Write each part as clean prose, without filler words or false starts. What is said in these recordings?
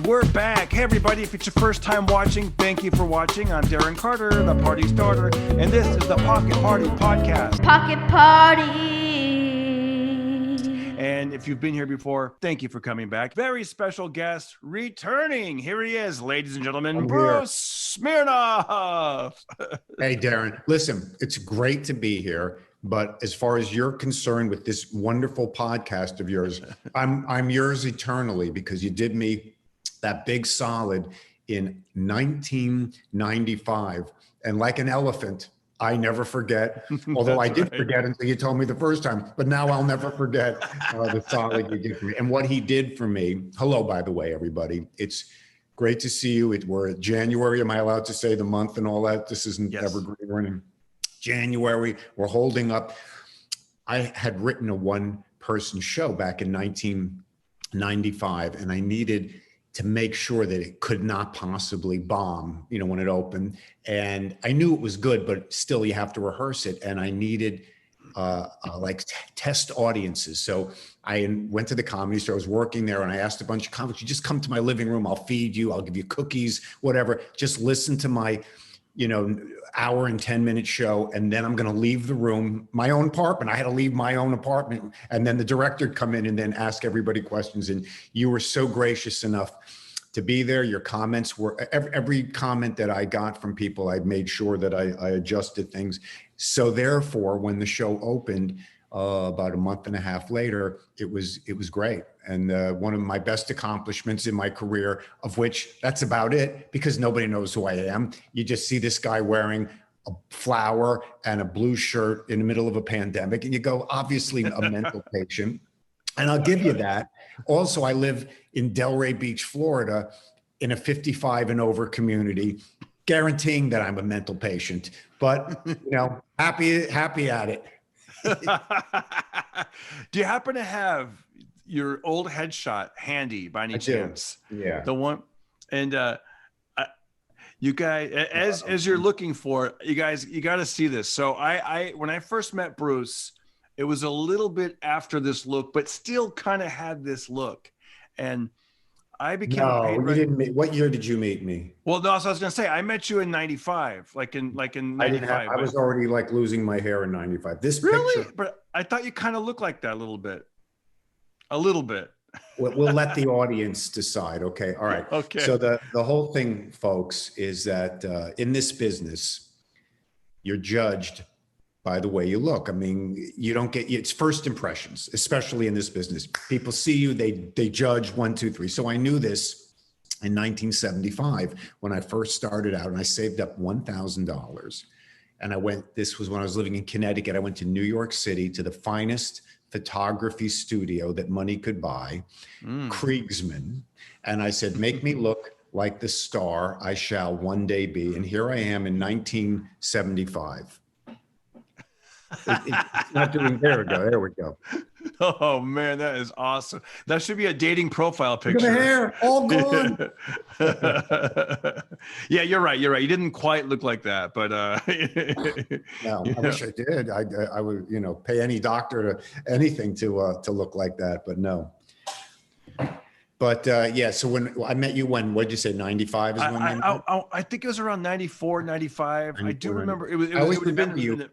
We're back. Hey, everybody. If it's your first time watching, thank you for watching. I'm Darren Carter, the party starter, and this is the Pocket Party Podcast. Pocket Party. And if you've been here before, thank you for coming back. Very special guest returning. Here he is, ladies and gentlemen, Bruce Smirnoff. Hey, Darren. Listen, it's great to be here. But as far as you're concerned with this wonderful podcast of yours, I'm yours eternally because you did me that big solid in 1995. And like an elephant, I never forget, although I did forget until you told me the first time, but now I'll never forget the solid you did for me and what he did for me. Hello, by the way, everybody. It's great to see you. We're January. Am I allowed to say the month and all that? This isn't evergreen. We're in January. We're holding up. I had written a one-person show back in 1995, and I needed to make sure that it could not possibly bomb, when it opened. And I knew it was good, but still you have to rehearse it. And I needed test audiences. So I went to the Comedy Store. I was working there and I asked a bunch of comics, you just come to my living room. I'll feed you. I'll give you cookies, whatever. Just listen to my, hour and 10-minute show. And then I'm going to leave the room, my own apartment. I had to leave my own apartment. And then the director would come in and then ask everybody questions. And you were so gracious enough to be there. Your comments were, every comment that I got from people, I made sure that I adjusted things. So therefore, when the show opened about a month and a half later, it was great. And one of my best accomplishments in my career, of which that's about it, because nobody knows who I am. You just see this guy wearing a flower and a blue shirt in the middle of a pandemic, and you go, obviously a mental patient. And I'll give you that. Also, I live in Delray Beach, Florida, in a 55 and over community, guaranteeing that I'm a mental patient. But, happy at it. Do you happen to have your old headshot handy by any chance? Yeah. The one, and you guys, as you're looking for it, you got to see this. So I when I first met Bruce, it was a little bit after this look, but still kind of had this look, and I became. No, you didn't meet. What year did you meet me? Well, no, so I was gonna say I met you in '95, like in '95. I was already losing my hair in '95. This really, picture, but I thought you kind of looked like that a little bit. A little bit. We'll let the audience decide. Okay, all right. Okay. So the whole thing, folks, is that in this business, you're judged by the way you look. I mean, you don't get, it's first impressions, especially in this business. People see you, they judge 1, 2, 3. So I knew this in 1975 when I first started out, and I saved up $1,000. And this was when I was living in Connecticut. I went to New York City to the finest photography studio that money could buy, Kriegsman. And I said, make me look like the star I shall one day be. And here I am in 1975. It's not doing, there we go. Oh man, that is awesome. That should be a dating profile picture. Look at the hair, all gone. Yeah, you're right. You didn't quite look like that, but no, I wish I did. I would, pay any doctor to anything to look like that, but no. But yeah, so when I met you, what'd you say, 95 is when I think it was around 94, 95. I do remember it would have been you.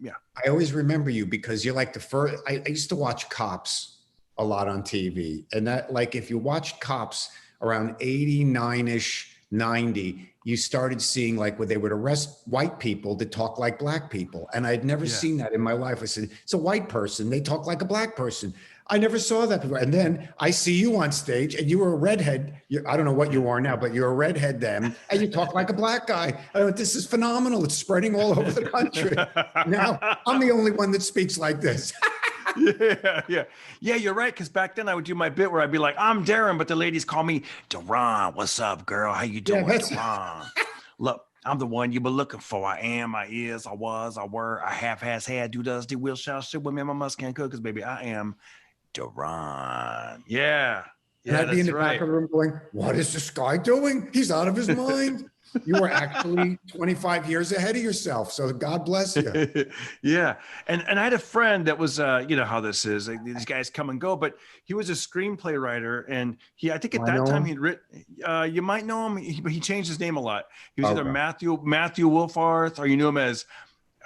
Yeah. I always remember you because you're like the first. I used to watch Cops a lot on TV, and that, like, if you watched Cops around 89-ish, 90, you started seeing like where they would arrest white people that talk like black people. And I'd never seen that in my life. I said, it's a white person. They talk like a black person. I never saw that before. And then I see you on stage and you were a redhead. I don't know what you are now, but you're a redhead then. And you talk like a black guy. I went, this is phenomenal. It's spreading all over the country. Now I'm the only one that speaks like this. Yeah, you're right. Because back then I would do my bit where I'd be like, I'm Darren, but the ladies call me Darren. What's up, girl? How you doing, Darren? Look, I'm the one you've been looking for. I am, I is, I was, I were, I half-ass had, do does, do will, shall, should, with me and my Mustang cookers, baby. I am Darren. Yeah. And I'd be in the back of the room going, what is this guy doing? He's out of his mind. You were actually 25 years ahead of yourself. So God bless you. Yeah. And I had a friend that was, you know how this is. Like, these guys come and go, but he was a screenplay writer. And I think at I that know time him. he'd written, you might know him, but he changed his name a lot. He was either Okay. Matthew Wolfarth, or you knew him as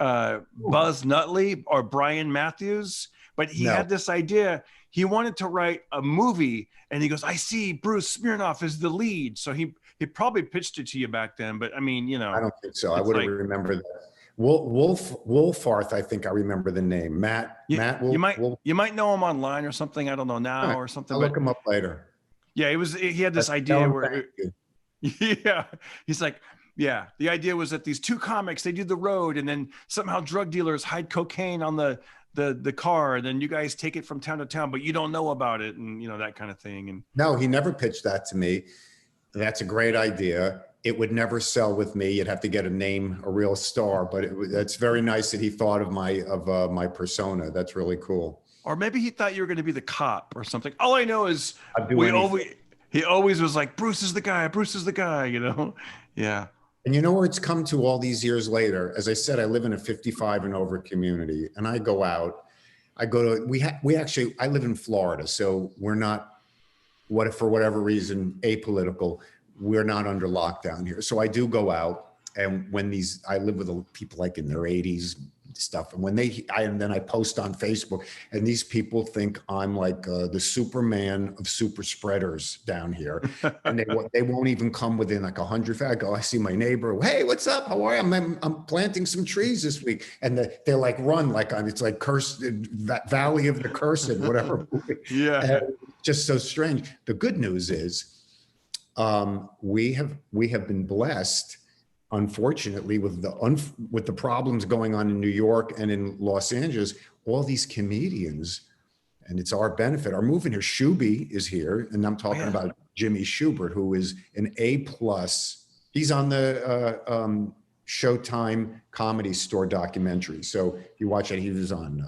Ooh. Buzz Nutley or Brian Matthews. But he No, had this idea. He wanted to write a movie, and he goes, I see Bruce Smirnoff is the lead. So he probably pitched it to you back then. But I mean, you I know, don't think so. I it's would have like, remembered that. Wolfarth, I think I remember the name. you might know him online or something. I don't know All now right, or something, I'll but look him up later. yeah, he had this Tell idea him where, thank you. yeah, he's like, yeah, the idea was that these two comics, they do the road, and then somehow drug dealers hide cocaine on the car, and then you guys take it from town to town, but you don't know about it, and you know, that kind of thing. And No, he never pitched that to me. That's a great idea. It would never sell with me. You'd have to get a real star. But that's very nice that he thought of my persona. That's really cool. or maybe he thought you were going to be the cop or something. All I know is I'd do anything. he always was like, Bruce is the guy. Bruce is the guy. You know, yeah. And you know where it's come to all these years later? As I said, I live in a 55 and over community, and I go out. I go to I live in Florida, so we're not for whatever reason apolitical. We're not under lockdown here, so I do go out. And when I live with people like in their 80s stuff, and when then I post on Facebook, and these people think I'm like the Superman of super spreaders down here, and they won't even come within like 100 feet. I go, I see my neighbor. Hey, what's up? How are you? I'm planting some trees this week, and they're like run like it's like cursed Valley of the Cursed, whatever. Yeah. And just so strange. The good news is, we have been blessed, unfortunately, with the problems going on in New York and in Los Angeles. All these comedians, and it's our benefit, are moving here. Shuby is here, and I'm talking about Jimmy Schubert, who is an A+. He's on the Showtime Comedy Store documentary. So you watch it. He was on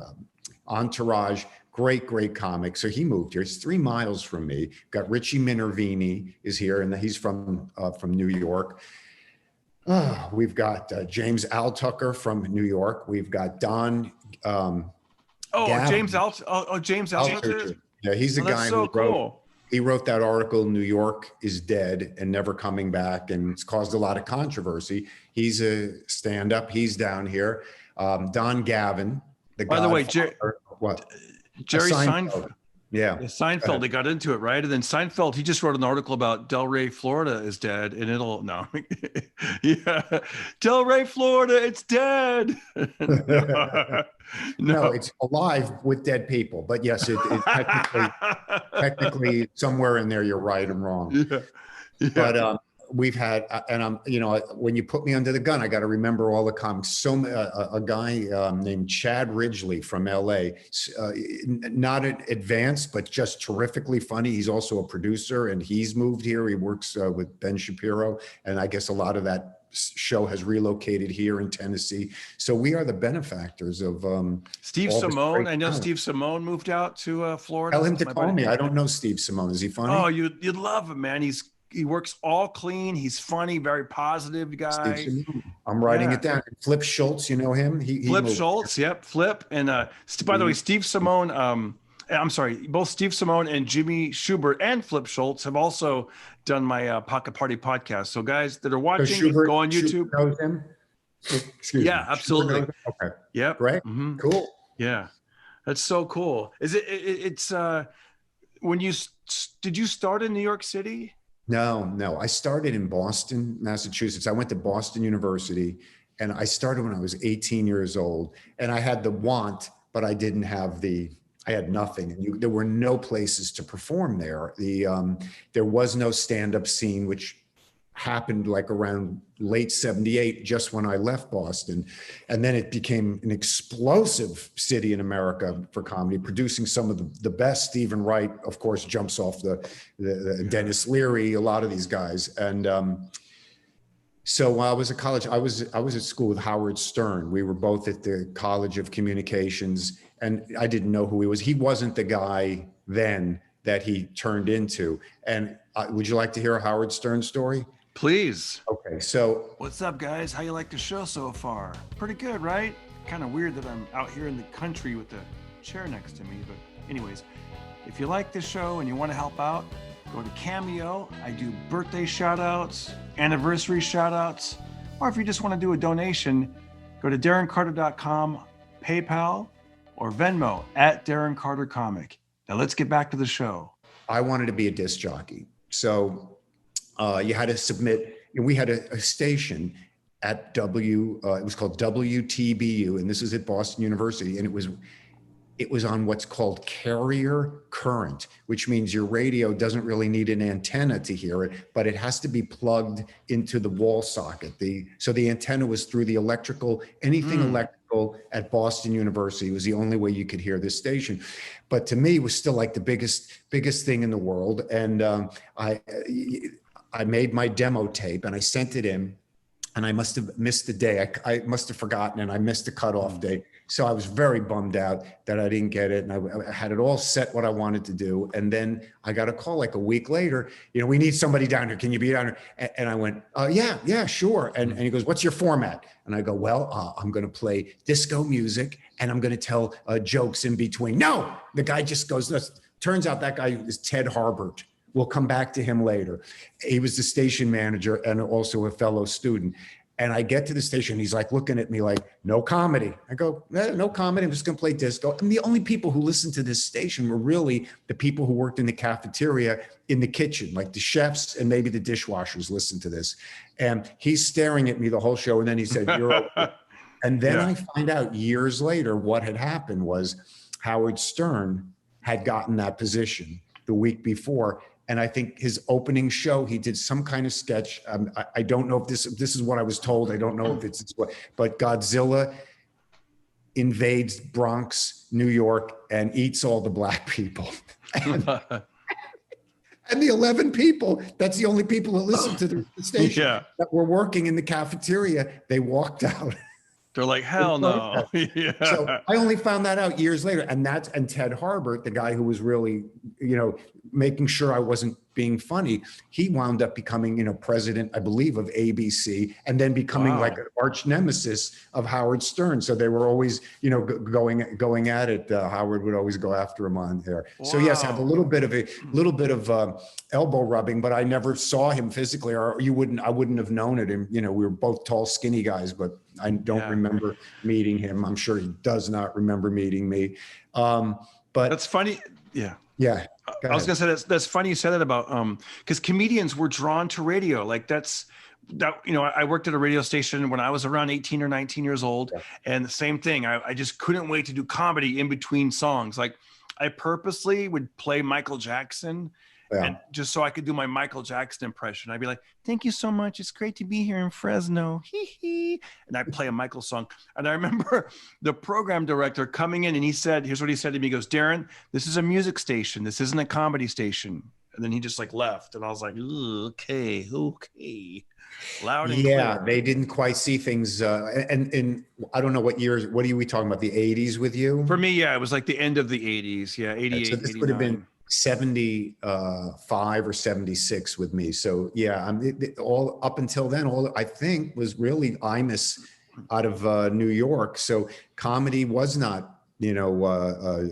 Entourage. Great comic. So he moved here. It's 3 miles from me. Got Richie Minervini is here, and he's from New York. We've got James Altucker from New York. We've got Don. Gavin. James Altucher. Yeah, he's the guy so who cool. He wrote that article, New York is dead and never coming back, and it's caused a lot of controversy. He's a stand-up. He's down here. Don Gavin, By the way, what? Jerry Seinfeld. Yeah. Seinfeld, they got into it, right? And then Seinfeld, he just wrote an article about Delray, Florida is dead. And yeah. Delray, Florida, it's dead. No, it's alive with dead people. But yes, it technically somewhere in there, you're right and wrong. Yeah. But we've had, and when you put me under the gun, I got to remember all the comics. A guy named Chad Ridgely from LA, not advanced, but just terrifically funny. He's also a producer, and he's moved here. He works with Ben Shapiro, and I guess a lot of that show has relocated here in Tennessee. So we are the benefactors of Steve Simone. I know Steve Simone moved out to Florida. Tell him to call me. I don't know Steve Simone. Is he funny? Oh, you'd love him, man. He works all clean. He's funny, very positive guy. I'm writing it down. Flip Schultz, you know him? Flip Schultz, yep, Flip. And by the way, Steve Simone, I'm sorry, both Steve Simone and Jimmy Schubert and Flip Schultz have also done my Pocket Party podcast. So guys that are watching, go on YouTube. Knows him? Excuse me. Absolutely. Okay. Yep. Right. Mm-hmm. Cool. Yeah. That's so cool. It's when did you start in New York City? No. I started in Boston, Massachusetts. I went to Boston University, and I started when I was 18 years old. And I had the want, but I didn't have I had nothing. And there were no places to perform there. There was no stand-up scene, which happened like around late 78, just when I left Boston. And then it became an explosive city in America for comedy, producing some of the best. Stephen Wright, of course, jumps off the Dennis Leary, a lot of these guys. And so while I was at college, I was at school with Howard Stern. We were both at the College of Communications, and I didn't know who he was. He wasn't the guy then that he turned into. And would you like to hear a Howard Stern story? Please. Okay. Okay, so What's up, guys? How you like the show so far? Pretty good, right? Kind of weird that I'm out here in the country with the chair next to me, but anyways, if you like this show and you want to help out, go to Cameo. I do birthday shout outs, anniversary shout outs, or if you just want to do a donation, go to darrencarter.com, PayPal, or Venmo at Darren Carter Comic. Now let's get back to the show. I wanted to be a disc jockey. So you had to submit, and we had a station at it was called WTBU, and this is at Boston University, and it was on what's called carrier current, which means your radio doesn't really need an antenna to hear it, but it has to be plugged into the wall socket. So the antenna was through the electrical, anything electrical at Boston University was the only way you could hear this station. But to me, it was still like the biggest thing in the world. And I made my demo tape and I sent it in, and I must have missed the day. I must have forgotten, and I missed the cutoff day. So I was very bummed out that I didn't get it. And I had it all set what I wanted to do. And then I got a call like a week later, we need somebody down here. Can you be down here? And I went, yeah, sure. And he goes, what's your format? And I go, well, I'm going to play disco music and I'm going to tell jokes in between. No, the guy just goes, turns out that guy is Ted Harbert. We'll come back to him later. He was the station manager and also a fellow student. And I get to the station, he's like looking at me like, no comedy. I go, no comedy, I'm just gonna play disco. And the only people who listened to this station were really the people who worked in the cafeteria, in the kitchen, like the chefs and maybe the dishwashers listened to this. And he's staring at me the whole show. And then he said, you're okay. And then I find out years later what had happened was Howard Stern had gotten that position the week before. And I think his opening show, he did some kind of sketch. I don't know if this is what I was told. I don't know if it's what, but Godzilla invades Bronx, New York, and eats all the black people. And the 11 people, that's the only people who listened to the station that were working in the cafeteria, they walked out. They're like, hell no. So I only found that out years later. And Ted Harbert, the guy who was really, making sure I wasn't being funny, he wound up becoming, president, I believe, of ABC, and then becoming like an arch nemesis of Howard Stern. So they were always, going at it. Howard would always go after him on there. Wow. So yes, I have a little bit of elbow rubbing, but I never saw him physically, or I wouldn't have known it. And, we were both tall, skinny guys, but I don't remember meeting him. I'm sure he does not remember meeting me. But that's funny. Yeah. Yeah. I was gonna say that's funny you said that about because comedians were drawn to radio. Like I worked at a radio station when I was around 18 or 19 years old, and the same thing. I just couldn't wait to do comedy in between songs. Like I purposely would play Michael Jackson. And just so I could do my Michael Jackson impression, I'd be like, "Thank you so much. It's great to be here in Fresno." And I'd play a Michael song. And I remember the program director coming in, and he said, "Here's what he said to me. He goes, Darren, this is a music station. This isn't a comedy station." And then he just left, and I was like, "Okay, loud and clear." They didn't quite see things. And I don't know what years. What are we talking about? The 80s with you? For me, it was like the end of the 80s. Yeah, 88. So this would have been 75 or 76 with me. So all up until then, all I think was really Imus out of New York. So comedy was not, the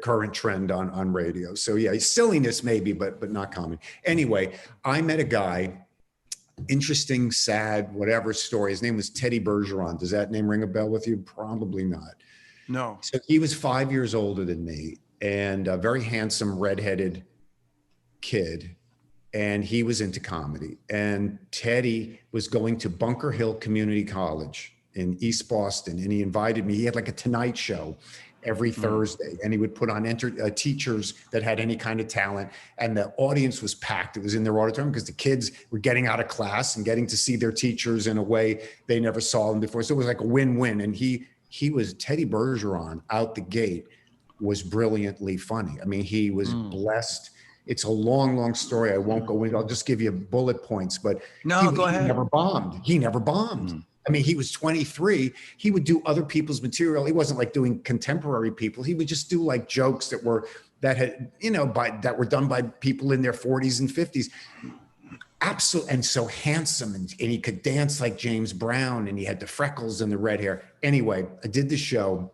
current trend on radio. So silliness maybe, but not comedy. Anyway, I met a guy, interesting, sad, whatever story. His name was Teddy Bergeron. Does that name ring a bell with you? Probably not. No. So he was 5 years older than me, and a very handsome redheaded kid. And he was into comedy. And Teddy was going to Bunker Hill Community College in East Boston. And he invited me. He had like a Tonight Show every Thursday. And he would put on teachers that had any kind of talent. And the audience was packed. It was in their auditorium because the kids were getting out of class and getting to see their teachers in a way they never saw them before. So it was like a win-win. And he was Teddy Bergeron out the gate. Was brilliantly funny. I mean, he was blessed. It's a long, long story. I won't go into. I'll just give you bullet points. But go ahead. He never bombed. I mean, he was 23. He would do other people's material. He wasn't like doing contemporary people. He would just do like jokes that were done by people in their 40s and 50s. Absolutely. And so handsome, and he could dance like James Brown, and he had the freckles and the red hair. Anyway, I did the show,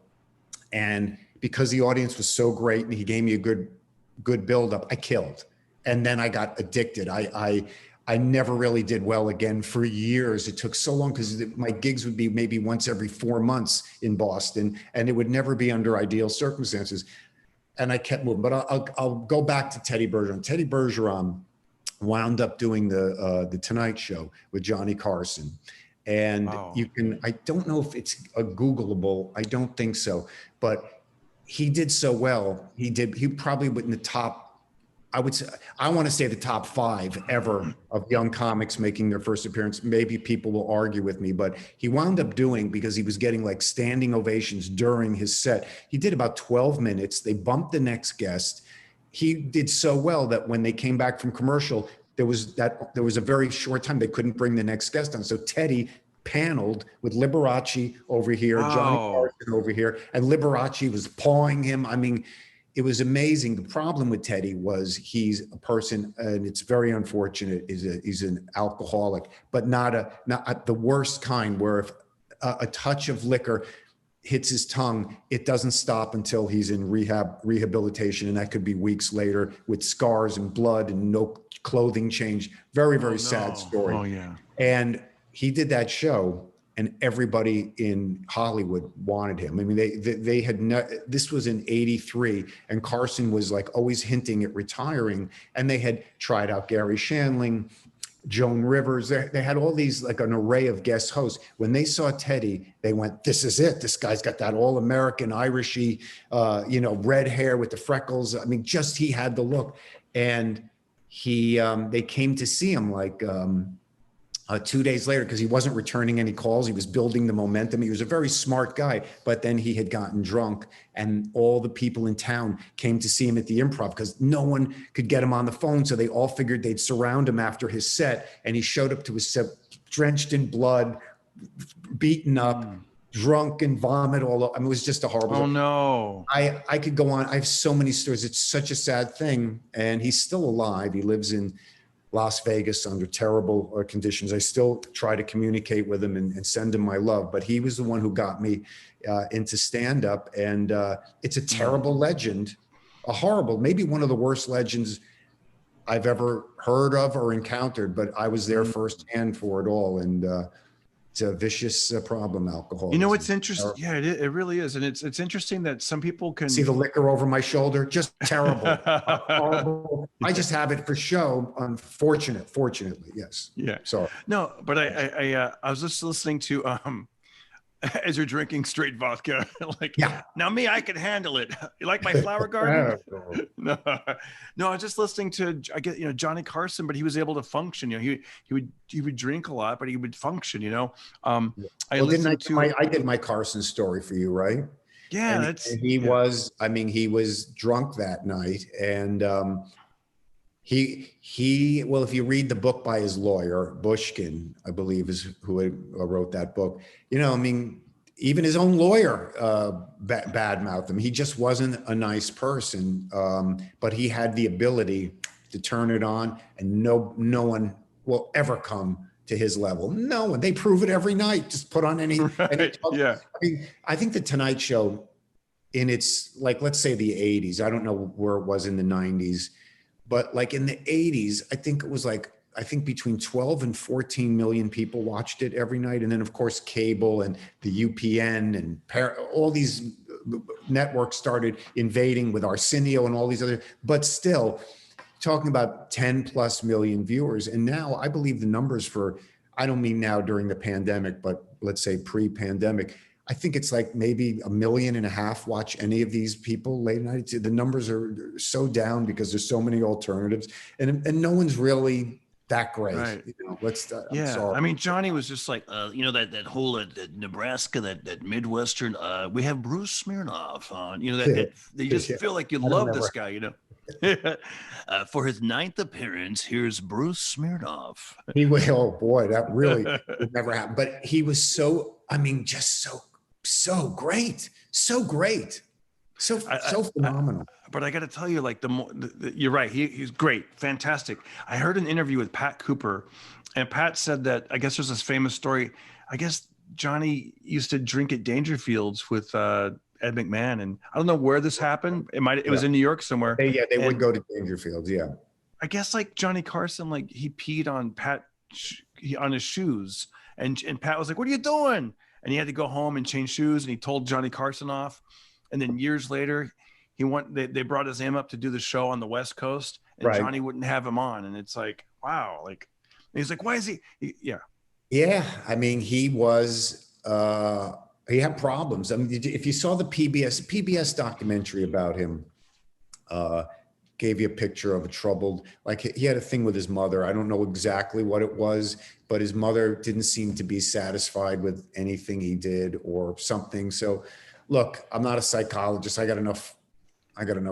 and because the audience was so great and he gave me a good buildup, I killed. And then I got addicted. I never really did well again for years. It took so long because my gigs would be maybe once every 4 months in Boston, and it would never be under ideal circumstances. And I kept moving. But I'll go back to Teddy Bergeron. Teddy Bergeron wound up doing the Tonight Show with Johnny Carson. And you can, I don't know if it's a Googleable, I don't think so, but he did so well. He probably went in the top, I want to say the top 5 ever of young comics making their first appearance. Maybe people will argue with me, but he wound up doing, because he was getting like standing ovations during his set. He did about 12 minutes. They bumped the next guest. He did so well that when they came back from commercial, there was a very short time they couldn't bring the next guest on. So Teddy paneled with Liberace over here, Johnny Carson over here, and Liberace was pawing him. I mean, it was amazing. The problem with Teddy was he's a person, and it's very unfortunate, he's an alcoholic, but not the worst kind, where if a touch of liquor hits his tongue, it doesn't stop until he's in rehabilitation, and that could be weeks later with scars and blood and no clothing change. Very, very sad story. Oh yeah. And he did that show, and everybody in Hollywood wanted him. I mean, they had this was in '83, and Carson was like always hinting at retiring, and they had tried out Gary Shandling, Joan Rivers. They had all these, like an array of guest hosts. When they saw Teddy, they went, "This is it. This guy's got that all-American, Irishy, red hair with the freckles." I mean, just he had the look. And they came to see him like 2 days later, because he wasn't returning any calls. He was building the momentum. He was a very smart guy, but then he had gotten drunk, and all the people in town came to see him at the Improv because no one could get him on the phone. So they all figured they'd surround him after his set, and he showed up to his set drenched in blood, beaten up, drunk, and vomit all over. I mean, it was just a horrible. Oh no. I could go on. I have so many stories. It's such a sad thing. And he's still alive. He lives in Las Vegas under terrible conditions. I still try to communicate with him and send him my love, but he was the one who got me into stand-up. And it's a terrible legend, a horrible, maybe one of the worst legends I've ever heard of or encountered, but I was there firsthand for it all. And it's a vicious problem, alcohol. You know, it's interesting. Yeah, it really is. And it's interesting that some people can see the liquor over my shoulder. Just terrible. Horrible. I just have it for show. Fortunately, yes. Yeah. So no, but I was just listening to as you're drinking straight vodka, like, yeah. Now me, I can handle it. You like my flower garden? No, I was just listening to, I get, Johnny Carson, but he was able to function. He would drink a lot, but he would function. I did my Carson story for you, right? Yeah, and he was drunk that night, and well, if you read the book by his lawyer, Bushkin, I believe is who wrote that book, even his own lawyer badmouthed him. He just wasn't a nice person, but he had the ability to turn it on, and no one will ever come to his level. No one. They prove it every night. Just put on any yeah. I think the Tonight Show, in its, like, let's say the 80s, I don't know where it was in the 90s, but like in the 80s, I think it was between 12 and 14 million people watched it every night. And then of course, cable and the UPN and all these networks started invading with Arsenio and all these other, but still talking about 10 plus million viewers. And now I believe the numbers I don't mean now during the pandemic, but let's say pre-pandemic, I think it's like maybe 1.5 million watch any of these people late night. The numbers are so down because there's so many alternatives, and no one's really that great. Right. I'm sorry. I mean, Johnny was just like, that whole that Nebraska, that Midwestern. We have Bruce Smirnoff on. They just feel like you love this guy. For his 9th appearance, here's Bruce Smirnoff. He will. Oh boy, that really would never happen. But he was so. I mean, just so great, so great. So phenomenal. But I got to tell you, like you're right. He's great, fantastic. I heard an interview with Pat Cooper, and Pat said that I guess there's this famous story. I guess Johnny used to drink at Dangerfields with Ed McMahon, and I don't know where this happened. It was in New York somewhere. They would go to Dangerfields. Yeah. I guess like Johnny Carson, like he peed on on his shoes, and Pat was like, "What are you doing?" And he had to go home and change shoes, and he told Johnny Carson off. And then years later, they brought his name up to do the show on the West Coast, and Johnny wouldn't have him on. And it's like, wow, like he's like, why is he? Yeah. I mean, he had problems. I mean, if you saw the PBS documentary about him, gave you a picture of a troubled, like he had a thing with his mother. I don't know exactly what it was, but his mother didn't seem to be satisfied with anything he did or something. So look, I'm not a psychologist. I got enough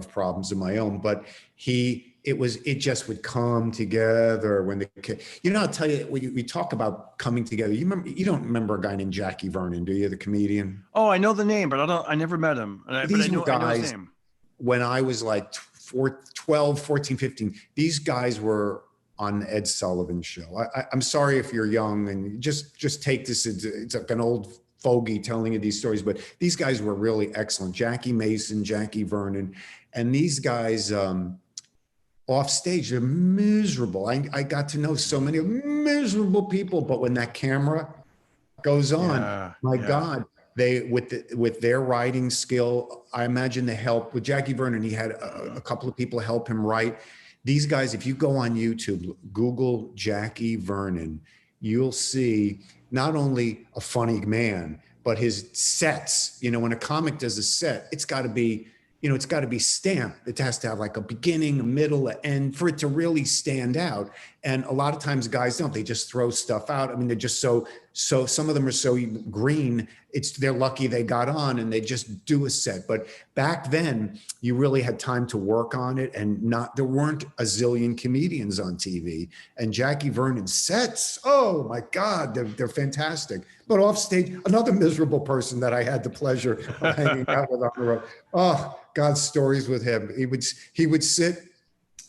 problems of my own, but it just would come together when I'll tell you, we talk about coming together. You don't remember a guy named Jackie Vernon, do you? The comedian? Oh, I know the name, but I never met him. These were guys, I know his name. When I was like 12, 14, 15, these guys were on Ed Sullivan's show. I'm sorry if you're young and just take this. It's like an old fogey telling you these stories, but these guys were really excellent. Jackie Mason, Jackie Vernon, and these guys off stage, they're miserable. I got to know so many miserable people, but when that camera goes on, God, they with their writing skill, I imagine the help with Jackie Vernon. He had a couple of people help him write. These guys, if you go on YouTube, Google Jackie Vernon, you'll see not only a funny man, but his sets. When a comic does a set, it's got to be stamped. It has to have like a beginning, a middle, an end for it to really stand out. And a lot of times guys don't, they just throw stuff out. I mean, they're just so some of them are so green. They're lucky they got on and they just do a set. But back then you really had time to work on it, and there weren't a zillion comedians on TV. And Jackie Vernon's sets, oh my God, they're fantastic. But off stage, another miserable person that I had the pleasure of hanging out with on the road. Oh, God's stories with him. He would sit,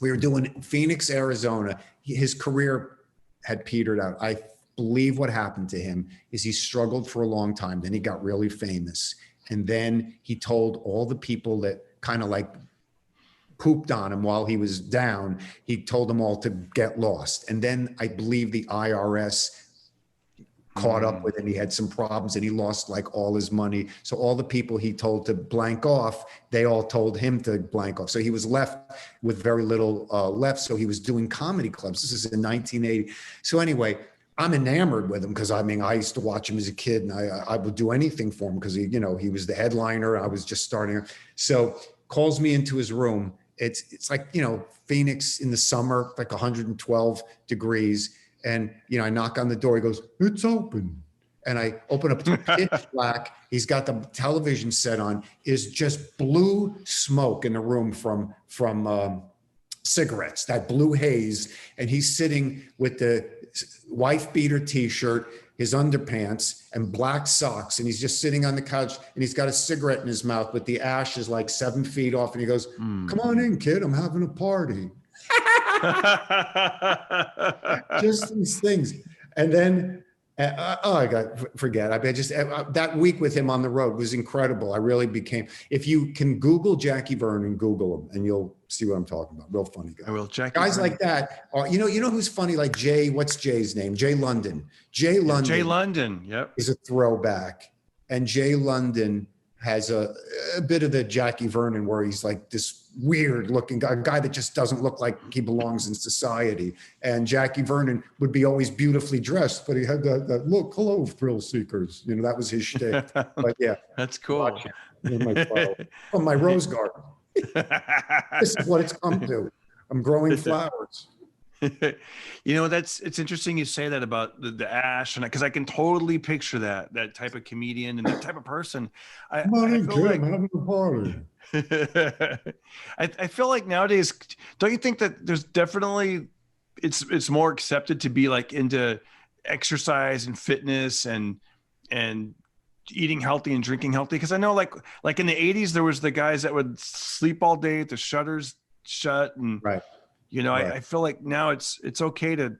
we were doing Phoenix, Arizona. His career had petered out. I believe what happened to him is he struggled for a long time. Then he got really famous. And then he told all the people that kind of like pooped on him while he was down, he told them all to get lost. And then I believe the IRS caught up with him. He had some problems and he lost like all his money. So all the people he told to blank off, they all told him to blank off. So he was left with very little left. So he was doing comedy clubs. This is in 1980. So anyway, I'm enamored with him because I used to watch him as a kid, and I would do anything for him because he was the headliner. I was just starting. So calls me into his room. It's like, Phoenix in the summer, like 112 degrees. And, I knock on the door. He goes, "It's open." And I open up to pitch black. He's got the television set on. Is just blue smoke in the room from cigarettes, that blue haze. And he's sitting with the wife beater T-shirt, his underpants, and black socks. And he's just sitting on the couch, and he's got a cigarette in his mouth, but the ash is like 7 feet off. And he goes, "Come on in, kid. I'm having a party." Just these things. And then, forget. That week with him on the road was incredible. I really became, if you can Google Jackie Vernon, Google him, and you'll see what I'm talking about. Real funny guy. I will. Guys like that are, you know who's funny? Like Jay, what's Jay's name? Jay London. Jay London. Yep. Is a throwback. And Jay London has a bit of the Jackie Vernon where he's like this weird looking guy, a guy that just doesn't look like he belongs in society. And Jackie Vernon would be always beautifully dressed, but he had that look, "Hello, thrill seekers." That was his shtick. But yeah. That's cool. From my rose garden. This is what it's come to. I'm growing flowers. It's interesting you say that about the ash, and because I can totally picture that type of comedian and that type of person. I'm having a party. I feel like nowadays, don't you think that there's definitely it's more accepted to be like into exercise and fitness and eating healthy and drinking healthy? Because I know like in the 80s, there was the guys that would sleep all day, the shutters shut. And, Right. I feel like now it's okay to,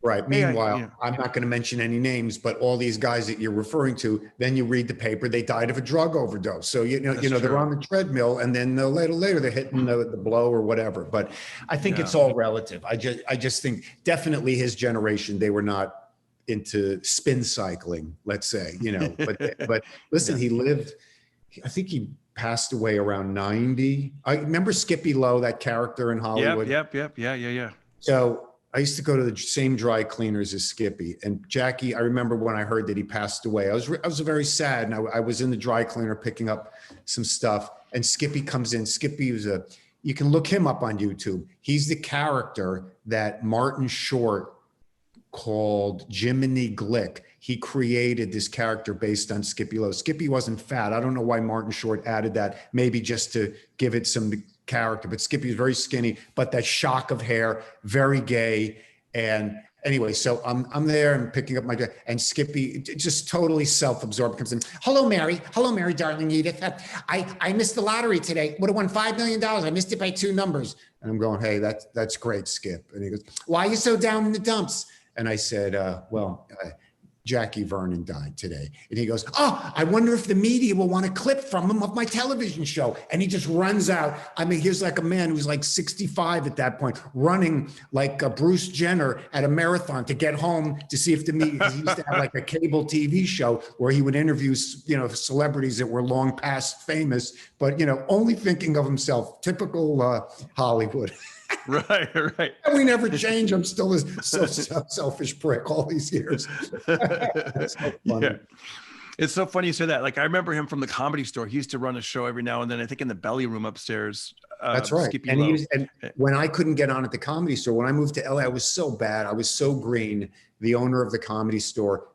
Right. hey, Meanwhile, I'm not going to mention any names, but all these guys that you're referring to, then you read the paper, they died of a drug overdose. So, they're on the treadmill, and then later they're hitting the blow or whatever. But I think it's all relative. I just think definitely his generation, they were not into spin cycling, let's say, but listen, he lived, I think he passed away around 90. I remember Skippy Lowe, that character in Hollywood. Yep. Yeah. So I used to go to the same dry cleaners as Skippy, and Jackie. I remember when I heard that he passed away. I was very sad, and I was in the dry cleaner picking up some stuff, and Skippy comes in. Skippy was you can look him up on YouTube. He's the character that Martin Short called Jiminy Glick. He created this character based on Skippy Lowe. Skippy wasn't fat. I don't know why Martin Short added that, maybe just to give it some character, but Skippy was very skinny, but that shock of hair, very gay. And anyway, so I'm there and picking up my, and Skippy just totally self-absorbed comes in. Hello, Mary, darling Edith. I missed the lottery today. Would have won $5 million. I missed it by 2 numbers. And I'm going, hey, that's great, Skip. And he goes, why are you so down in the dumps? And I said, Jackie Vernon died today. And he goes, oh, I wonder if the media will want a clip from him of my television show. And he just runs out. I mean, here's like a man who's like 65 at that point, running like Bruce Jenner at a marathon to get home to see if the media, he used to have like a cable TV show where he would interview, celebrities that were long past famous, but, only thinking of himself, typical Hollywood. Right. And we never change. I'm still a selfish prick all these years. That's so funny. Yeah. It's so funny you say that. Like, I remember him from the Comedy Store. He used to run a show every now and then, I think in the belly room upstairs. That's right. Skippy And, Lowe. and when I couldn't get on at the Comedy Store, when I moved to LA, I was so bad. I was so green. The owner of the Comedy Store,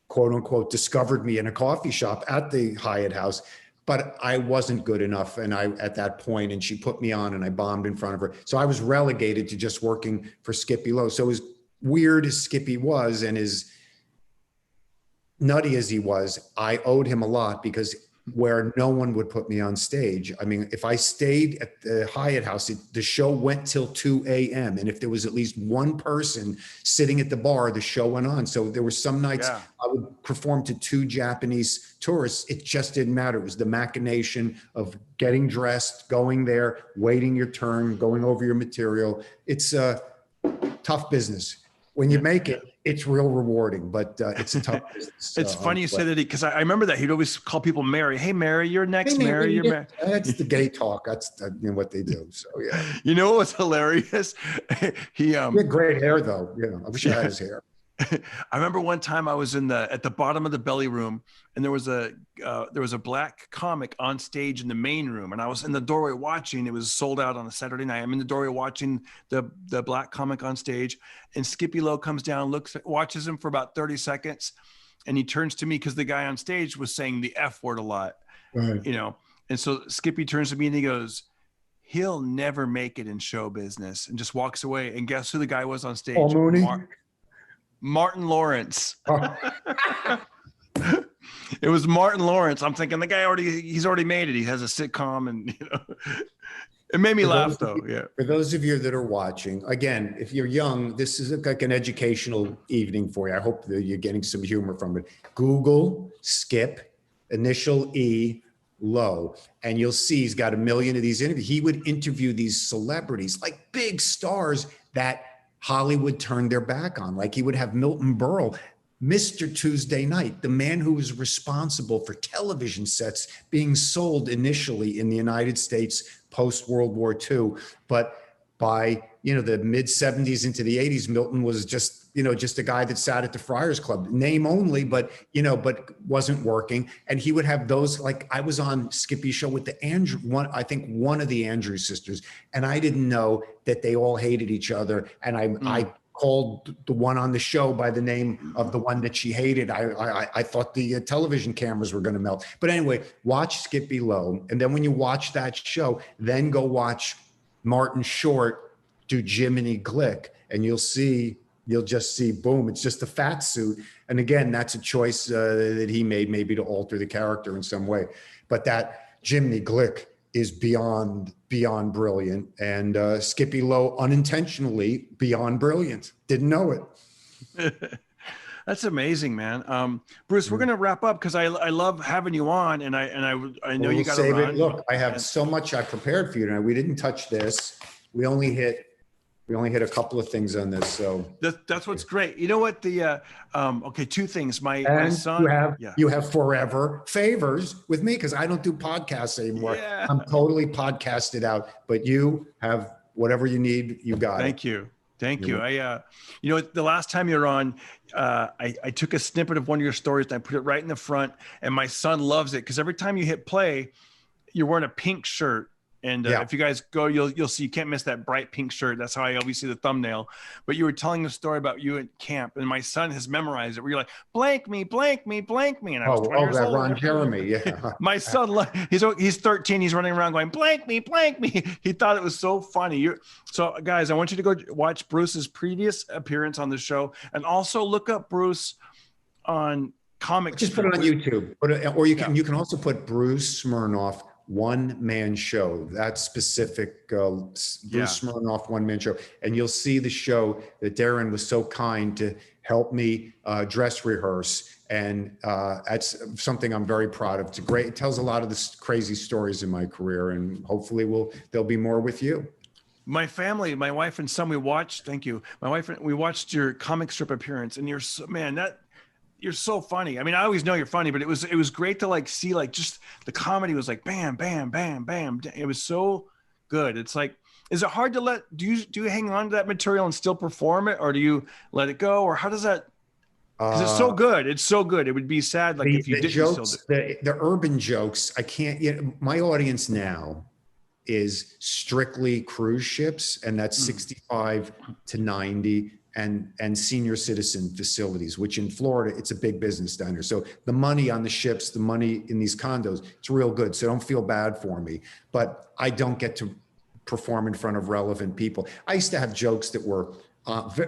quote unquote, discovered me in a coffee shop at the Hyatt House. But I wasn't good enough, and at that point, and she put me on, and I bombed in front of her. So I was relegated to just working for Skippy Lowe. So as weird as Skippy was, and as nutty as he was, I owed him a lot, because where no one would put me on stage. I mean, if I stayed at the Hyatt House, the show went till 2 a.m. And if there was at least one person sitting at the bar, the show went on. So there were some nights I would perform to 2 Japanese tourists. It just didn't matter. It was the machination of getting dressed, going there, waiting your turn, going over your material. It's a tough business. When you make it, it's real rewarding, but it's a tough business. It's funny you say that, because I remember that he'd always call people Mary. Hey, Mary, you're next. Hey, Mary, you're Mary. That's the gay talk. That's what they do. So yeah. You know what was hilarious? He had great hair though. I wish I had his hair. I remember one time I was at the bottom of the belly room, and there was a black comic on stage in the main room, and I was in the doorway watching. It was sold out on a Saturday night. I'm in the doorway watching the black comic on stage, and Skippy Lowe comes down, watches him for about 30 seconds, and he turns to me, because the guy on stage was saying the F word a lot, right. And so Skippy turns to me and he goes, he'll never make it in show business, and just walks away. And guess who the guy was on stage? Paul Mooney? Martin Lawrence. It was Martin Lawrence. I'm thinking the guy he's already made it. He has a sitcom, and it made me laugh though. Yeah. For those of you that are watching, again, if you're young, this is like an educational evening for you. I hope that you're getting some humor from it. Google Skip, initial E, Lowe, and you'll see he's got a million of these interviews. He would interview these celebrities, like big stars that Hollywood turned their back on. Like he would have Milton Berle, Mr. Tuesday Night, the man who was responsible for television sets being sold initially in the United States post-World War II. But by, the mid 70s into the 80s, Milton was just a guy that sat at the Friars Club, name only, but wasn't working. And he would have those, like I was on Skippy's show with I think one of the Andrews sisters, and I didn't know that they all hated each other. And I called the one on the show by the name of the one that she hated. I thought the television cameras were going to melt. But anyway, watch Skippy Lowe. And then when you watch that show, then go watch Martin Short do Jiminy Glick, and you'll see you'll just see, boom, it's just a fat suit. And again, that's a choice that he made, maybe to alter the character in some way. But that Jiminy Glick is beyond brilliant. And Skippy Lowe, unintentionally beyond brilliant. Didn't know it. That's amazing, man. Bruce, we're gonna wrap up because I love having you on, and I know you got to run. Look, I have so much I prepared for you tonight. We didn't touch this. We only hit a couple of things on this. So that's what's great. You know what? Okay, two things. My son. You have forever favors with me because I don't do podcasts anymore. Yeah. I'm totally podcasted out. But you have whatever you need. You got it. Thank you. Thank you. You know, the last time you were on, I took a snippet of one of your stories and I put it right in the front, and my son loves it because every time you hit play, you're wearing a pink shirt. And if you guys go, you'll see, you can't miss that bright pink shirt. That's how I always see the thumbnail. But you were telling a story about you at camp, and my son has memorized it. Where you're like, blank me, blank me, blank me. And I was 20 years old. Ron Jeremy, yeah. My son, he's 13. He's running around going, blank me, blank me. He thought it was so funny. So guys, I want you to go watch Bruce's previous appearance on the show, and also look up Bruce on comics. Just put it on YouTube, or you can also put Bruce Smirnoff one-man show. That specific Bruce Smirnoff one-man show, and you'll see the show that Darren was so kind to help me dress rehearse, and that's something I'm very proud of. It's great. It tells a lot of the crazy stories in my career, and hopefully there'll be more with you. My family, my wife and son, we watched. Thank you. My wife and we watched your comic strip appearance, and you're so funny. I mean, I always know you're funny, but it was great to like see like just the comedy was like bam, bam, bam, bam. It was so good. It's like, is it hard to do you hang on to that material and still perform it, or do you let it go, or how does that? Because it's so good. It's so good. It would be sad like if you didn't jokes, still do. The urban jokes. I can't. My audience now is strictly cruise ships, and that's 65 to 90. And senior citizen facilities, which in Florida, it's a big business down here. So the money on the ships, the money in these condos, it's real good. So don't feel bad for me, but I don't get to perform in front of relevant people. I used to have jokes that were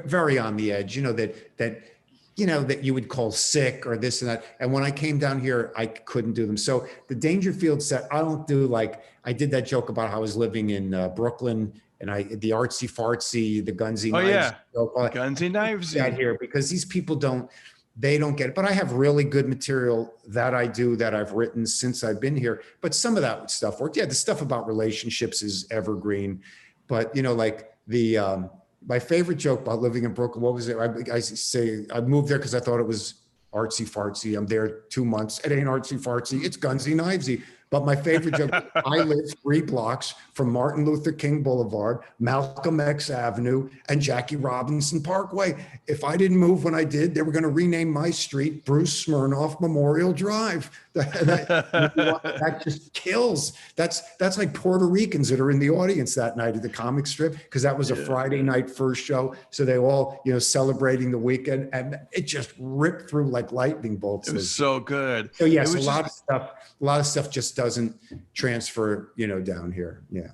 very on the edge, that you would call sick or this and that. And when I came down here, I couldn't do them. So the Dangerfield set, I don't do I did that joke about how I was living in Brooklyn, and the artsy fartsy, the gunsy knives. Yeah. Gunsy knives. Out here because these people don't get it. But I have really good material that I've written since I've been here. But some of that stuff worked. Yeah, the stuff about relationships is evergreen. But like my favorite joke about living in Brooklyn, what was it? I say I moved there because I thought it was artsy fartsy. I'm there 2 months. It ain't artsy fartsy. It's gunsy knivesy. But my favorite joke, I live 3 blocks from Martin Luther King Boulevard, Malcolm X Avenue, and Jackie Robinson Parkway. If I didn't move when I did, they were going to rename my street Bruce Smirnoff Memorial Drive. That just kills. That's like Puerto Ricans that are in the audience that night at the comic strip, because that was a Friday night first show. So they all, celebrating the weekend, and it just ripped through like lightning bolts. It was so good. So yes, a lot of stuff just doesn't transfer, down here. Yeah.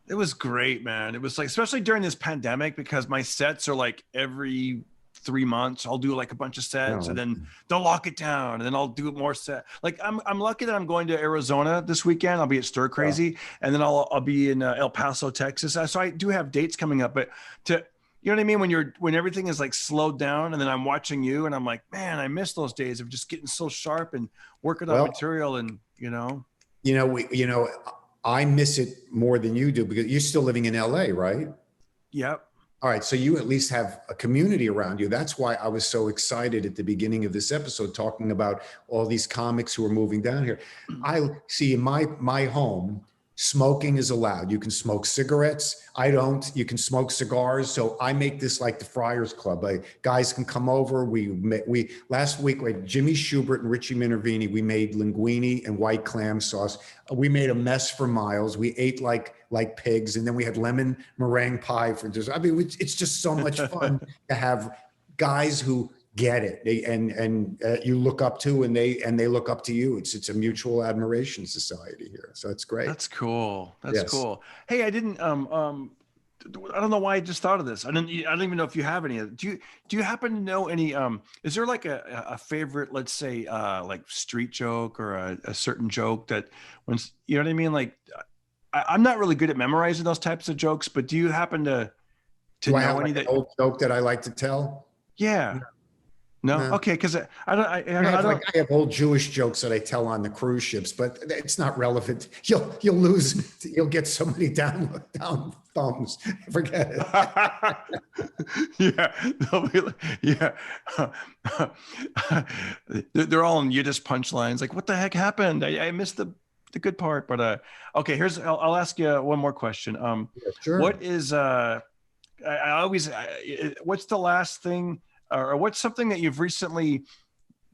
It was great, man. It was like, especially during this pandemic, because my sets are like every 3 months. I'll do like a bunch of sets and then they'll lock it down, and then I'll do more set. Like I'm lucky that I'm going to Arizona this weekend. I'll be at Stir Crazy, and then I'll be in El Paso, Texas. So I do have dates coming up, but you know what I mean? When everything is like slowed down, and then I'm watching you and I'm like, man, I miss those days of just getting so sharp and working on material and, I miss it more than you do because you're still living in LA, right? Yep. All right. So you at least have a community around you. That's why I was so excited at the beginning of this episode, talking about all these comics who are moving down here. I see in my home, smoking is allowed. You can smoke cigarettes. I don't. You can smoke cigars. So I make this like the Friars Club. Guys can come over. We last week with Jimmy Schubert and Richie Minervini, we made linguine and white clam sauce. We made a mess for Miles. We ate like pigs, and then we had lemon meringue pie for dessert. I mean, it's just so much fun to have guys who get it, and you look up to, and they look up to you. It's a mutual admiration society here, so it's great. That's cool. That's cool. Hey, I didn't I don't know why I just thought of this. I don't even know if you have any. Do you happen to know any? Is there like a favorite, let's say, like street joke or a certain joke that when you know what I mean? Like, I'm not really good at memorizing those types of jokes, but do you happen to Do I know have any like an that? old joke that I like to tell? Yeah. No. No. Okay. Because I don't. I I don't. have old Jewish jokes that I tell on the cruise ships, but it's not relevant. You'll lose. You'll get so many down thumbs. Forget it. Yeah. Yeah. They're all in Yiddish punchlines. Like, what the heck happened? I missed the good part. But okay. I'll ask you one more question. Yeah, sure. What is I always what's the last thing or what's something that you've recently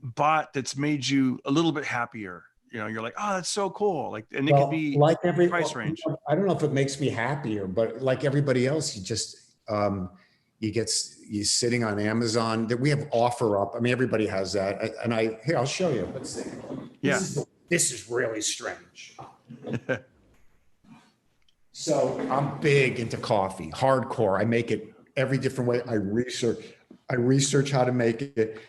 bought that's made you a little bit happier? You know, you're like, oh, that's so cool. Like, and it could be like every price range. I don't know if it makes me happier, but like everybody else, you just you sitting on Amazon. That we have offer up. I mean, everybody has that. And here, I'll show you. Let's see. Yeah. This is really strange. So I'm big into coffee, hardcore. I make it every different way. I research how to make it.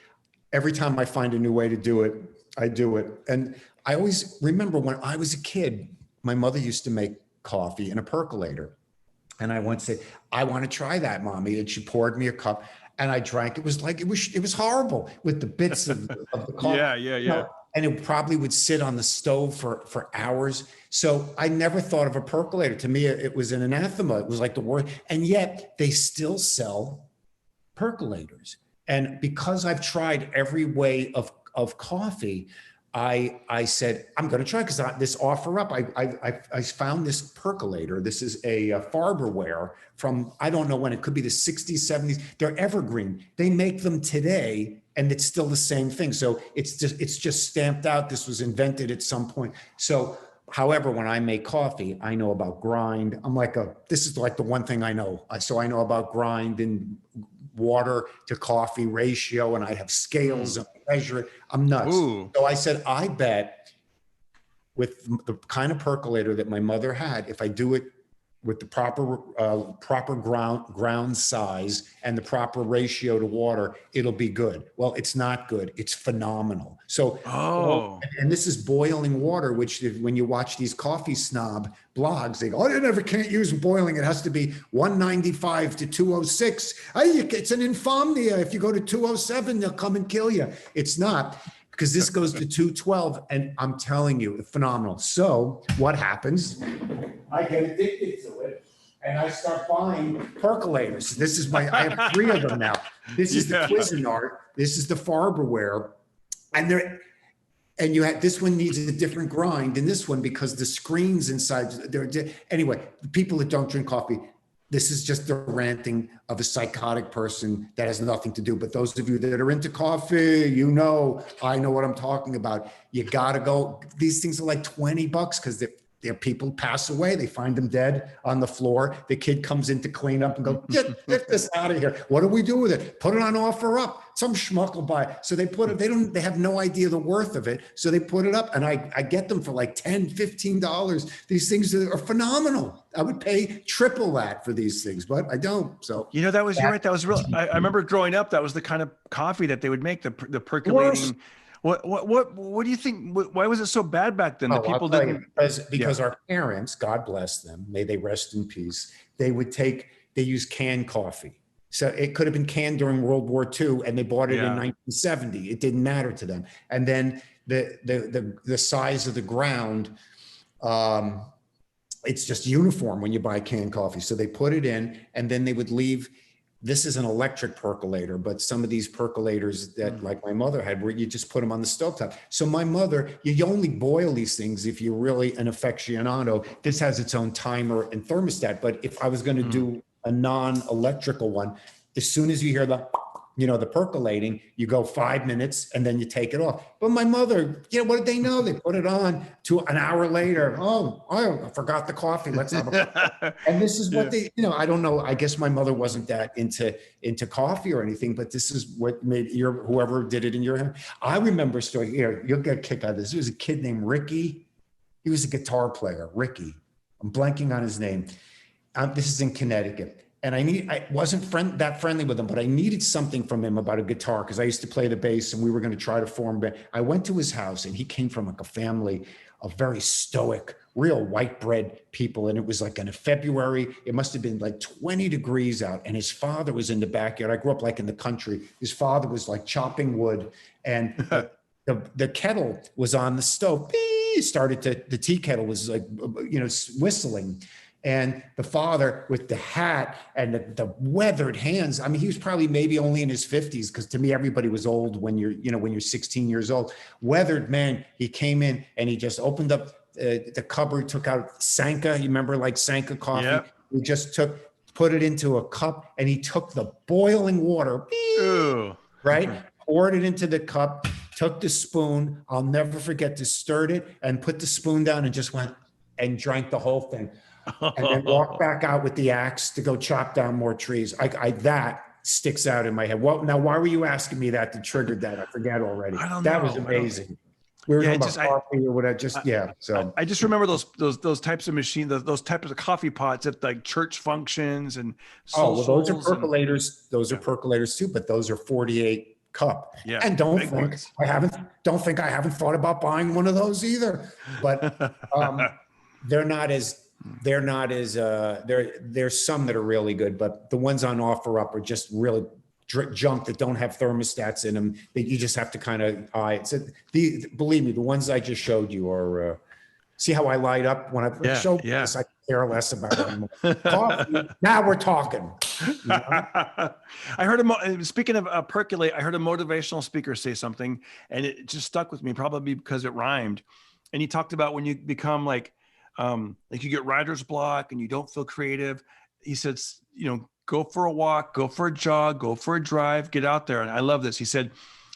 Every time I find a new way to do it, I do it. And I always remember when I was a kid, my mother used to make coffee in a percolator. And I once said, I want to try that, Mommy. And she poured me a cup and I drank. It was like, it was horrible with the bits of the coffee. Yeah. You know, and it probably would sit on the stove for hours. So I never thought of a percolator. To me, it was an anathema. It was like the word. And yet they still sell percolators. And because I've tried every way of coffee, I said, I'm going to try because this offer up. I found this percolator. This is a Farberware from, I don't know when, it could be the 60s, 70s. They're evergreen. They make them today and it's still the same thing. So it's just stamped out. This was invented at some point. So, however, when I make coffee, I know about grind. This is like the one thing I know. So I know about grind and water to coffee ratio, and I have scales and measure it. I'm nuts. Ooh. So I said, I bet with the kind of percolator that my mother had, if I do it with the proper ground size and the proper ratio to water, it'll be good. Well, it's not good. It's phenomenal. So, and this is boiling water, which when you watch these coffee snob blogs, they go, oh, can't use boiling. It has to be 195 to 206. It's an insomnia. If you go to 207, they'll come and kill you. It's not. Because this goes to 212, and I'm telling you, phenomenal. So what happens? I get addicted to it, and I start buying percolators. I have 3 of them now. This is the Cuisinart. This is the Farberware, and this one needs a different grind than this one because the screens inside. Anyway, the people that don't drink coffee. This is just the ranting of a psychotic person that has nothing to do. But those of you that are into coffee, I know what I'm talking about. You got to go. These things are like $20 because their people pass away. They find them dead on the floor. The kid comes in to clean up and go, get this out of here. What do we do with it? Put it on offer up. Some schmuck will buy it. So they put it, they have no idea the worth of it. So they put it up and I get them for like $10, $15. These things are phenomenal. I would pay triple that for these things, but I don't. So, you're right. That was real. I remember growing up, that was the kind of coffee that they would make, the percolating. What do you think? Why was it so bad back then? That people didn't. Because our parents, God bless them, may they rest in peace. They use canned coffee. So it could have been canned during World War II, and they bought it in 1970. It didn't matter to them. And then the size of the ground, it's just uniform when you buy canned coffee. So they put it in, and then they would leave. This is an electric percolator, but some of these percolators that like my mother had, where you just put them on the stovetop. So my mother, you only boil these things if you're really an aficionado. This has its own timer and thermostat. But if I was going to do a non-electrical one, as soon as you hear the percolating, you go 5 minutes and then you take it off. But my mother, what did they know? They put it on to an hour later. Oh, I forgot the coffee. Let's have a coffee. And this is what I don't know. I guess my mother wasn't that into coffee or anything, but this is what made whoever did it in your hand. I remember a story here. You'll get a kick out of this. There was a kid named Ricky. He was a guitar player, Ricky. I'm blanking on his name. This is in Connecticut. And I wasn't that friendly with him, but I needed something from him about a guitar because I used to play the bass and we were going to try to form a band. I went to his house and he came from like a family of very stoic, real white bread people. And it was like in February, it must have been like 20 degrees out. And his father was in the backyard. I grew up like in the country. His father was like chopping wood and the kettle was on the stove. The tea kettle was like, whistling. And the father with the hat and the weathered hands. I mean, he was probably maybe only in his 50s because to me, everybody was old when you're 16 years old. Weathered man, he came in and he just opened up the cupboard, took out Sanka. You remember like Sanka coffee? Yep. He just put it into a cup and he took the boiling water, right? Poured it into the cup, took the spoon. I'll never forget this, stirred it and put the spoon down and just went and drank the whole thing. And then walked back out with the axe to go chop down more trees. That sticks out in my head. Well, now, why were you asking me that to trigger that? I forget already. That was amazing. We were talking about coffee or whatever. So I just remember those types of machines, those types of coffee pots at like church functions and those are percolators. Those are percolators too, but those are 48 cup. Yeah. And don't think I haven't thought about buying one of those either. But there's some that are really good, but the ones on OfferUp are just really junk that don't have thermostats in them that you just have to kind of eye. Believe me, the ones I just showed you are, see how I light up when I show this, I care less about it anymore. Coffee, now we're talking. I heard speaking of percolate, I heard a motivational speaker say something and it just stuck with me probably because it rhymed. And he talked about when you become like you get writer's block and you don't feel creative. He said, go for a walk, go for a jog, go for a drive, get out there. And I love this. He said,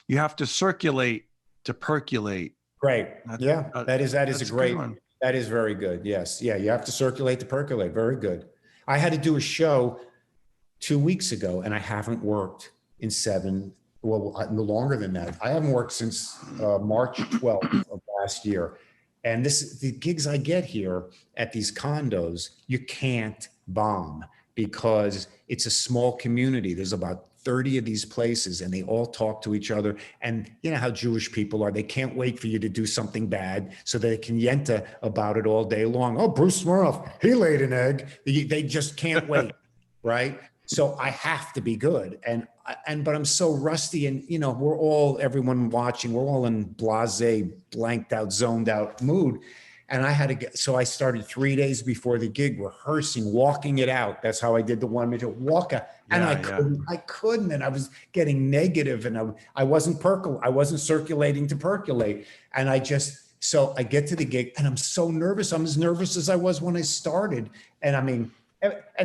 you have to circulate to percolate. Great. That is a great one. That is very good. Yes. Yeah. You have to circulate to percolate. Very good. I had to do a show 2 weeks ago and I haven't worked in no longer than that. I haven't worked since March 12th of last year. And the gigs I get here at these condos, you can't bomb because it's a small community. There's about 30 of these places and they all talk to each other. And you know how Jewish people are. They can't wait for you to do something bad so they can yenta about it all day long. Oh, Bruce Smirnoff, he laid an egg. They just can't wait, right? So I have to be good. But I'm so rusty and, everyone watching, we're all in blasé, blanked out, zoned out mood. And so I started 3 days before the gig rehearsing, walking it out. That's how I did the 1 minute walk out. And I couldn't. And I was getting negative and I wasn't circulating to percolate. So I get to the gig and I'm so nervous. I'm as nervous as I was when I started. And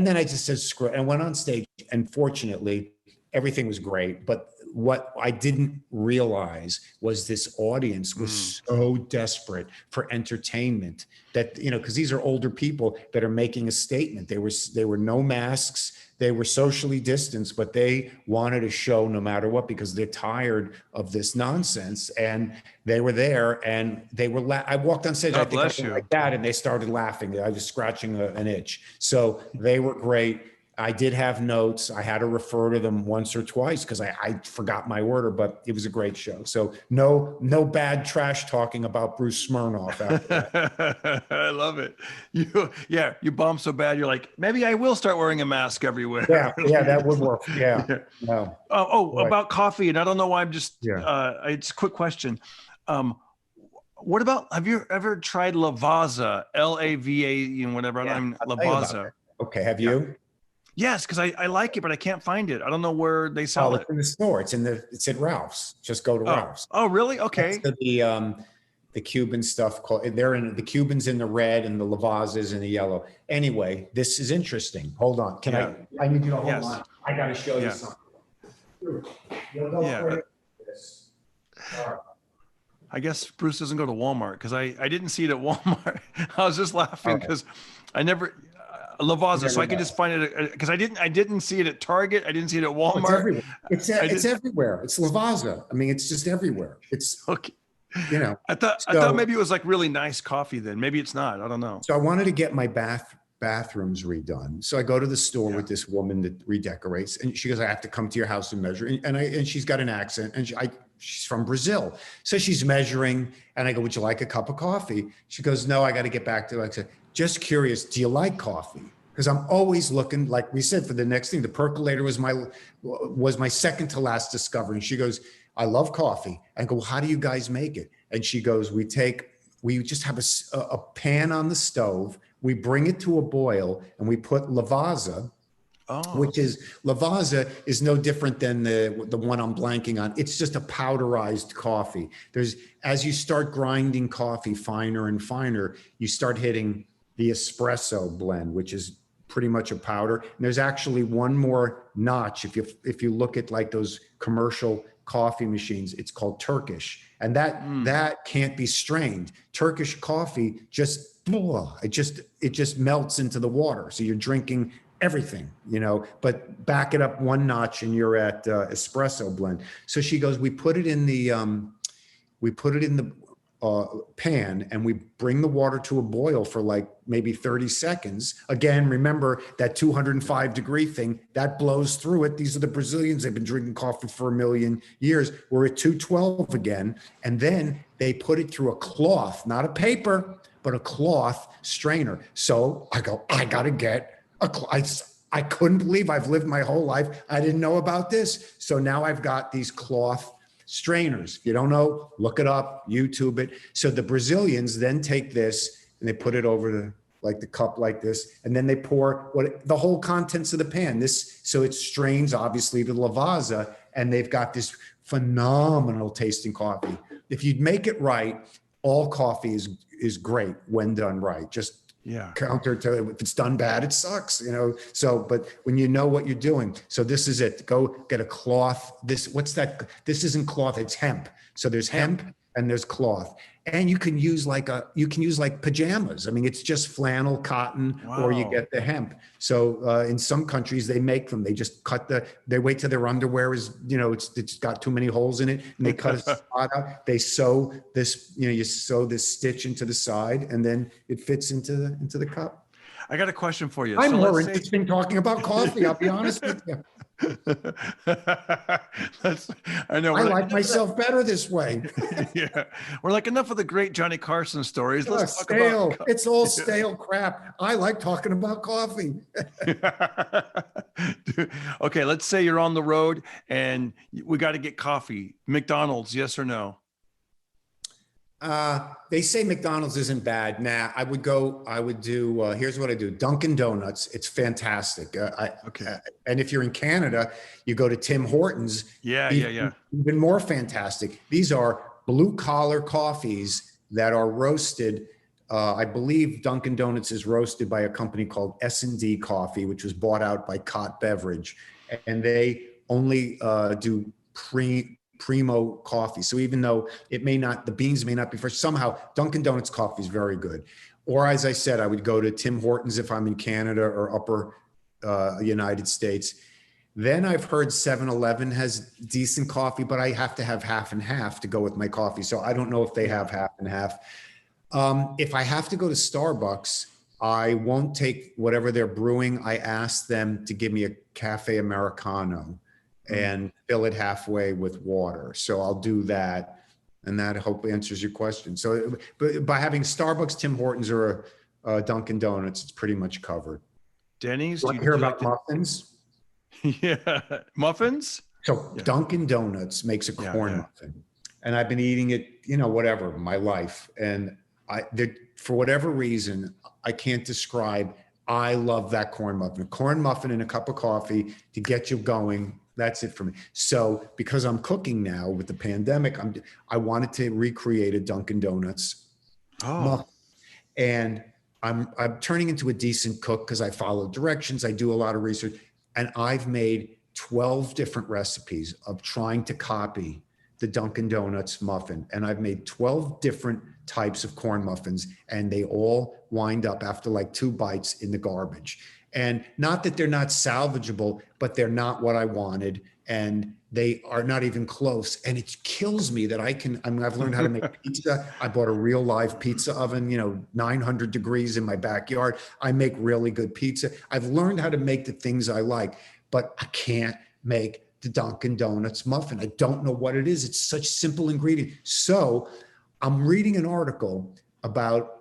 then I just said, screw it, and went on stage. And fortunately, everything was great. But what I didn't realize was this audience was so desperate for entertainment that, because these are older people that are making a statement. They were no masks. They were socially distanced, but they wanted a show no matter what, because they're tired of this nonsense. And they were there and they were, I walked on stage, I think I was like that, and they started laughing. I was scratching an itch. So they were great. I did have notes. I had to refer to them once or twice because I forgot my order, but it was a great show. So no bad trash talking about Bruce Smirnoff after that. I love it. You bombed so bad. You're like, maybe I will start wearing a mask everywhere. Yeah, that would work. Yeah. No. About coffee. And I don't know why I'm just, it's a quick question. What about, have you ever tried Lavazza, Lava, whatever? Lavazza. Okay. Have you? Yes, because I like it, but I can't find it. I don't know where they sell it. It's in the store. It's at Ralph's. Just go to Ralph's. Oh, really? Okay. The Cuban stuff the Cubans in the red and the Lavazzas in the yellow. Anyway, this is interesting. Hold on. I need you to hold on. I got to show you something. I guess Bruce doesn't go to Walmart because I didn't see it at Walmart. I was just laughing because I never. Lavazza, so I can just find it because I didn't see it at Target. I didn't see it at Walmart. It's everywhere. It's Lavazza. It's just everywhere. It's okay. I thought maybe it was like really nice coffee then. Maybe it's not. I don't know. So I wanted to get my bath bathrooms redone. So I go to the store with this woman that redecorates, and she goes, I have to come to your house and measure. And she's got an accent, and she's from Brazil. So she's measuring, and I go, would you like a cup of coffee? She goes, no, I got to get back to it. I said, just curious, do you like coffee? Because I'm always looking, like we said, for the next thing. The percolator was my second to last discovery. And she goes, I love coffee. I go, well, how do you guys make it? And she goes, we just have a pan on the stove. We bring it to a boil, and we put lavazza, which is lavazza is no different than the one I'm blanking on. It's just a powderized coffee. As you start grinding coffee finer and finer, you start hitting the espresso blend, which is pretty much a powder. And there's actually one more notch. If you look at like those commercial coffee machines, it's called Turkish, and that can't be strained. Turkish coffee it just melts into the water. So you're drinking everything, but back it up one notch and you're at espresso blend. So she goes, we put it in the pan, and we bring the water to a boil for like maybe 30 seconds. Again, remember that 205-degree thing that blows through it. These are the Brazilians. They've been drinking coffee for a million years. We're at 212 again. And then they put it through a cloth, not a paper, but a cloth strainer. So I go, I got to get I couldn't believe I've lived my whole life. I didn't know about this. So now I've got these cloth strainers. If you don't know, look it up, YouTube it. So the Brazilians then take this and they put it over the cup like this, and then they pour the whole contents of the pan. So it strains obviously the lavazza, and they've got this phenomenal tasting coffee. If you make it right, all coffee is great when done right. Just counter to if it's done bad, it sucks, So, but when you know what you're doing, so this is it. Go get a cloth. What's that? This isn't cloth, it's hemp. So there's hemp and there's cloth, and you can use like pajamas. I mean, it's just flannel, cotton, or you get the hemp. So in some countries they make them. They just they wait till their underwear is, it's got too many holes in it, and they cut a spot out. They sew this, you sew this stitch into the side, and then it fits into the cup. I got a question for you. I'm more interested in talking about coffee. I'll be honest with you. I know. I like myself better this way. Yeah, we're like, enough of the great Johnny Carson stories. Let's talk stale. It's all stale crap. I like talking about coffee. Okay, let's say you're on the road and we got to get coffee. McDonald's, yes or no? They say McDonald's isn't bad. Nah, I would do, here's what I do. Dunkin' Donuts. It's fantastic. Okay. And if you're in Canada, you go to Tim Hortons. Yeah. Even more fantastic. These are blue collar coffees that are roasted. I believe Dunkin' Donuts is roasted by a company called S&D Coffee, which was bought out by Cott Beverage. And they only do primo coffee. So even though the beans may not be fresh, somehow Dunkin' Donuts coffee is very good. Or as I said, I would go to Tim Hortons if I'm in Canada or upper United States. Then I've heard 7-Eleven has decent coffee, but I have to have half and half to go with my coffee. So I don't know if they have half and half. If I have to go to Starbucks, I won't take whatever they're brewing. I ask them to give me a cafe Americano and fill it halfway with water. So I'll do that. And that hopefully answers your question. So but by having Starbucks, Tim Hortons, or Dunkin' Donuts, it's pretty much covered. Denny's? Do you hear about muffins? Yeah. Muffins? So Dunkin' Donuts makes a corn muffin. And I've been eating it, whatever, my life. And for whatever reason, I can't describe, I love that corn muffin. A corn muffin and a cup of coffee to get you going. That's it for me. So because I'm cooking now with the pandemic, I wanted to recreate a Dunkin' Donuts muffin. And I'm turning into a decent cook because I follow directions. I do a lot of research, and I've made 12 different recipes of trying to copy the Dunkin' Donuts muffin. And I've made 12 different types of corn muffins, and they all wind up after like 2 bites in the garbage. And not that they're not salvageable, but they're not what I wanted. and they are not even close. And it kills me that I've learned how to make pizza. I bought a real live pizza oven, 900 degrees in my backyard. I make really good pizza. I've learned how to make the things I like, but I can't make the Dunkin' Donuts muffin. I don't know what it is. It's such simple ingredient. So I'm reading an article about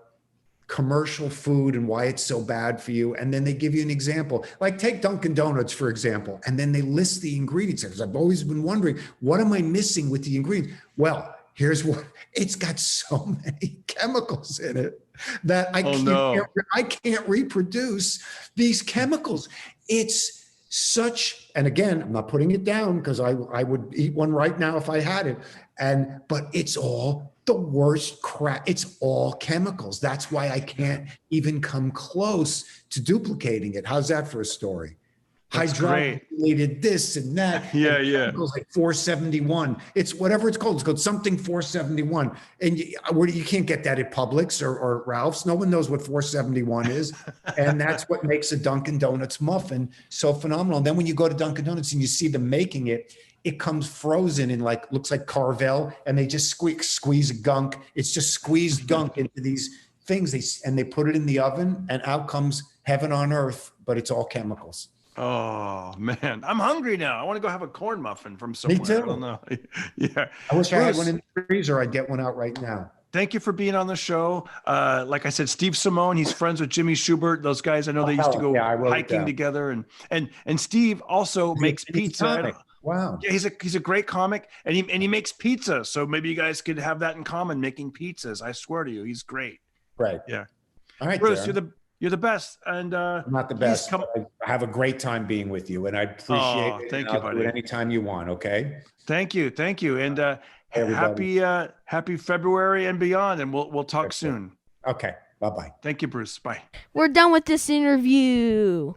commercial food and why it's so bad for you. And then they give you an example, like take Dunkin' Donuts, for example, and then they list the ingredients. Because I've always been wondering, what am I missing with the ingredients? Well, here's what, it's got so many chemicals in it that I can't reproduce these chemicals. It's such, and again, I'm not putting it down because I would eat one right now if I had it. But it's all the worst crap. It's all chemicals. That's why I can't even come close to duplicating it. How's that for a story? Hydrogenated this and that. Yeah. Chemicals like 471. It's whatever it's called. It's called something 471. And you can't get that at Publix or Ralph's. No one knows what 471 is. And that's what makes a Dunkin' Donuts muffin so phenomenal. And then when you go to Dunkin' Donuts and you see them making it, it comes frozen in looks like Carvel, and they just squeeze gunk. It's just squeezed gunk into these things. They put it in the oven, and out comes heaven on earth, but it's all chemicals. Oh man, I'm hungry now. I want to go have a corn muffin from somewhere. Me too. I don't know. Yeah. I wish I had one in the freezer. I'd get one out right now. Thank you for being on the show. Like I said, Steve Simone, he's friends with Jimmy Schubert. Those guys, I know they used to go hiking together. And Steve also makes pizza. Wow. Yeah, he's a great comic, and he makes pizza. So maybe you guys could have that in common, making pizzas. I swear to you, he's great. Right. Yeah. All right, Bruce, Darren. You're the best. And I'm not the best. I have a great time being with you, and I appreciate it. Thank you, buddy. Do it anytime you want. Okay. Thank you. And happy February and beyond. And we'll talk soon. Okay. Bye-bye. Thank you, Bruce. Bye. We're done with this interview.